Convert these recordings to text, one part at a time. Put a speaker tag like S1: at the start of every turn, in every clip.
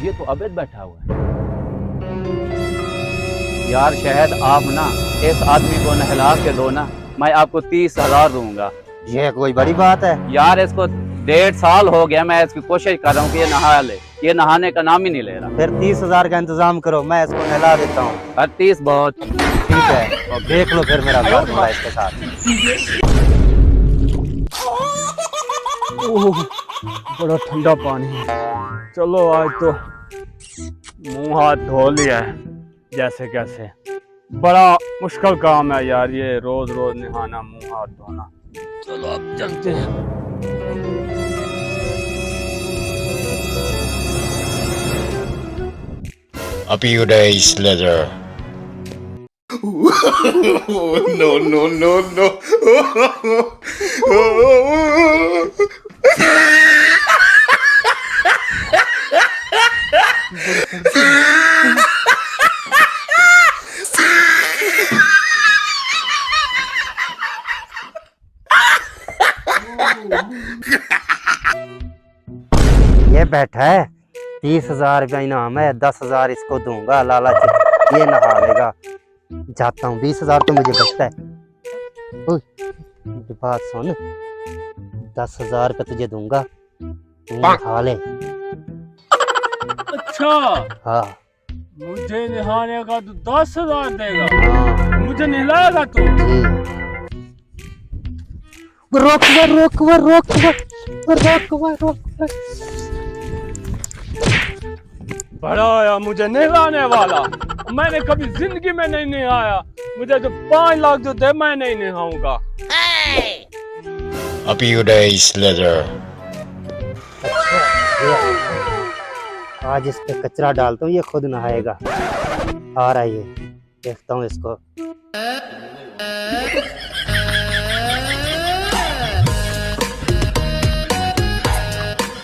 S1: ये तो अबेद बैठा हुआ है। यार शहद, आप ना इस आदमी को नहला के दो ना, मैं आपको 30,000 दूंगा।
S2: ये कोई बड़ी बात है?
S1: यार इसको 1.5 साल हो गया, मैं इसकी कोशिश कर रहा हूँ कि ये नहा ले, ये नहाने का नाम ही नहीं ले रहा।
S2: फिर 30,000 का इंतजाम करो, मैं इसको नहला देता हूँ।
S1: 30 बहुत।
S2: ठीक है, और देख लो फिर मेरा फार्मूला इसके साथ।
S1: बड़ा ठंडा पानी है। चलो आज तो मुंह हाथ धो लिया है जैसे कैसे। बड़ा मुश्किल काम है यार ये, रोज रोज नहाना, मुंह हाथ धोना। चलो अब चलते हैं।
S3: A few days later. No, no, no, no.
S2: ये बैठा है, 30,000 का इनाम है, 10,000 इसको दूंगा लालच, ये नहा लेगा। जाता हूँ, 20,000 तो मुझे बचता है। मेरी बात सुन, 10,000 का तुझे दूंगा, तू नहा ले।
S1: अच्छा,
S2: हाँ
S1: मुझे नहाने का तो 10,000 देगा?
S2: हाँ
S1: मुझे नहलाएगा तू?
S2: रोक रोक रोक रोक रोक।
S1: बड़ा आया मुझे नहलाने वाला। मैंने कभी जिंदगी में नहीं नहाया। मुझे जो 5 लाख जो दे मैं नहीं नहाऊंगा।
S3: A few days later.
S2: आज इस पे कचरा डालता हूँ, ये खुद नहाएगा। आ रहा है ये, देखता हूँ इसको।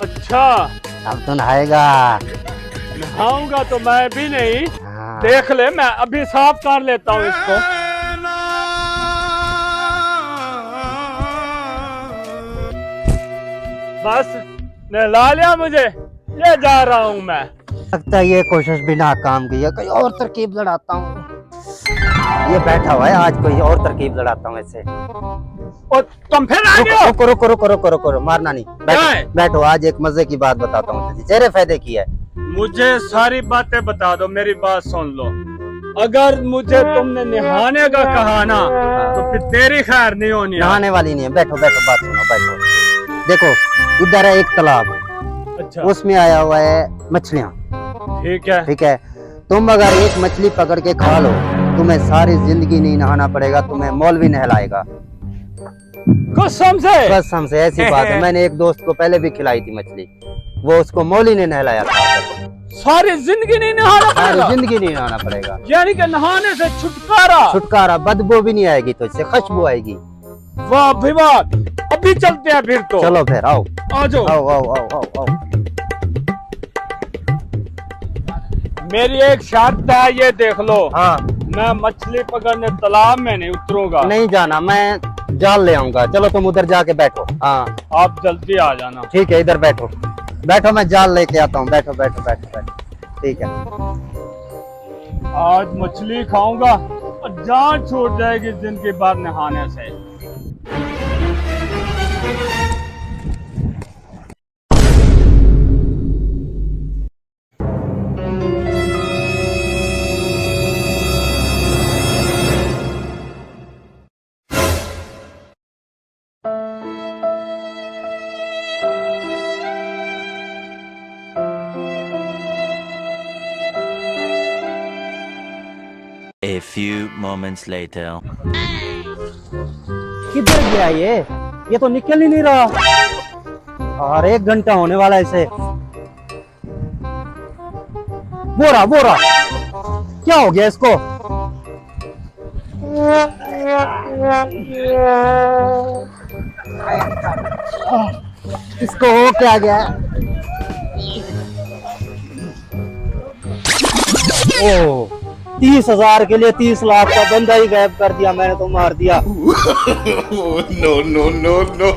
S1: अच्छा,
S2: अब तो नहाएगा।
S1: नहाऊंगा तो मैं भी नहीं।
S2: हाँ।
S1: देख ले, मैं अभी साफ कर लेता हूँ इसको। बस नहला लिया मुझे, ये जा रहा हूँ मैं।
S2: लगता है ये कोशिश भी नाकाम गई है, कोई और तरकीब लड़ाता हूँ। ये बैठा हुआ है, आज कोई और तरकीब लड़ाता हूँ ऐसे।
S1: और तुम फिर आ गए?
S2: रुको रुको रुको रुको रुको रुको, मारना नहीं। बैठो बैठो, आज एक मजे की बात बताता हूँ तुझे, तेरे फायदे की है।
S1: मुझे सारी बातें बता दो, मेरी बात सुन लो। अगर मुझे तुमने नहाने का कहा ना, तो फिर तेरी खैर नहीं होनी।
S2: नहाने वाली नहीं है, बैठो बैठो, बात सुनो, बैठो। देखो, इधर है एक तालाब।
S1: अच्छा,
S2: उसमें आया हुआ है मछलियाँ।
S1: ठीक है।
S2: ठीक है, तुम अगर एक मछली पकड़ के खा लो, तुम्हें सारी जिंदगी नहीं नहाना पड़ेगा, तुम्हें मौलवी नहलाएगा।
S1: कसम से?
S2: कसम से, ऐसी बात है। मैंने एक दोस्त को पहले भी खिलाई थी मछली, वो उसको मौली ने नहलाया था।
S1: सारी जिंदगी नहीं नहाना पड़ेगा?
S2: सारी जिंदगी नहीं नहाना पड़ेगा,
S1: यानी कि नहाने से छुटकारा।
S2: छुटकारा, बदबू भी नहीं आएगी, तो इससे खुशबू आएगी।
S1: वाह भी वाह, अभी चलते हैं फिर तो।
S2: चलो फिर, आओ
S1: आ जाओ।
S2: आओ आओ आओ आओ आओ।
S1: मेरी एक शर्त है, ये देख लो।
S2: हाँ,
S1: मैं मछली पकड़ने तालाब में नहीं उतरूंगा।
S2: नहीं जाना, मैं जाल ले आऊंगा। चलो तुम उधर जाके बैठो। हाँ
S1: आप जल्दी आ जाना।
S2: ठीक है, इधर बैठो बैठो, मैं जाल लेके आता हूँ। बैठो बैठो बैठो बैठो, ठीक है।
S1: आज मछली खाऊंगा और जान छूट जाएगी जिंदगी भर नहाने से।
S4: A few moments later.
S2: किधर गया ये तो निकल ही नहीं रहा। और 1 घंटा होने वाला है इसे। बोरा बोरा, क्या हो गया इसको? इसको हो क्या गया? ओ, 30,000 के लिए 30 लाख का बंदा ही गायब कर दिया मैंने, तो मार दिया।
S3: No, no, no, no.